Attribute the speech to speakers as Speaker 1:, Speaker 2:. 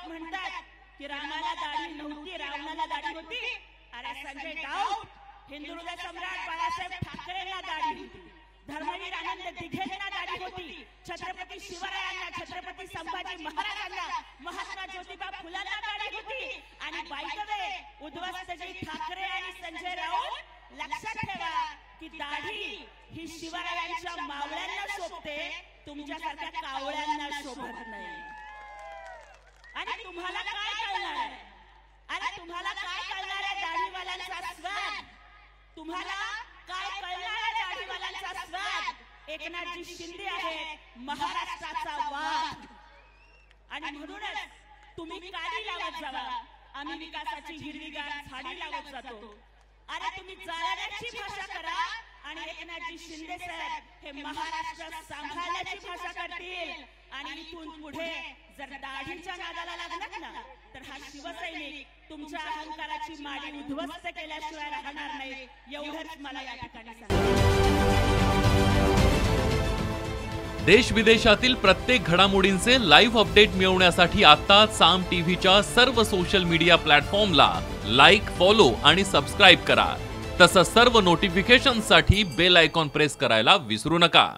Speaker 1: राऊत म्हणतात की रामाला दाढी नव्हती, रावणाला दाढी होती. अरे संजय राऊत, हिंदुहृदय सम्राट बाळासाहेब ठाकरेंना दाढी होती, धर्मवीर आनंद दिघेंना दाढी होती, छत्रपती शिवरायांना, छत्रपती संभाजी महाराजांना, महात्मा ज्योतिबा फुलांना दाढी होती. आणि बाय द वे उद्धवस्तजी ठाकरे आणि संजय राऊत, लक्षात ठेवा की दाढी ही शिवरायांच्या मावळ्यांना शोभते, तुमच्यासारख्या कावळ्यांना शोभत नाही. आणि तुम्हाला काय कळणार आहे? अरे तुम्हाला काय कळणार आहे दाढीवाल्यांचा स्वाद? तुम्हाला काय कळणार आहे दाढीवाल्यांचा स्वाद? एकनाथजी शिंदे आहेत महाराष्ट्राचा वाद. आणि म्हणूनच तुम्ही काडी लावत जावा, आम्ही विकासाची हिरवीगार झाडी लावत जातो. अरे तुम्ही जाळण्याची भाषा करा आणि एकनाथजी शिंदे साहेब हे महाराष्ट्र सांभाळण्याची भाषा करतील. आणि इथून पुढे जर दाढीच्या नादाला लागलात ना, तर हा शिवसैनिक तुमच्या अहंकाराची माडी उद्ध्वस्त केल्याशिवाय राहणार नाही. एवढंच मला या ठिकाणी सांगायचं.
Speaker 2: देश विदेशातील प्रत्येक घडामोडींचे लाईव्ह अपडेट मिळवण्यासाठी आता साम टीव्हीच्या सर्व सोशल मीडिया प्लॅटफॉर्मला लाईक, फॉलो आणि सबस्क्राईब करा. तसंच सर्व नोटिफिकेशनसाठी बेल आयकॉन प्रेस करायला विसरू नका.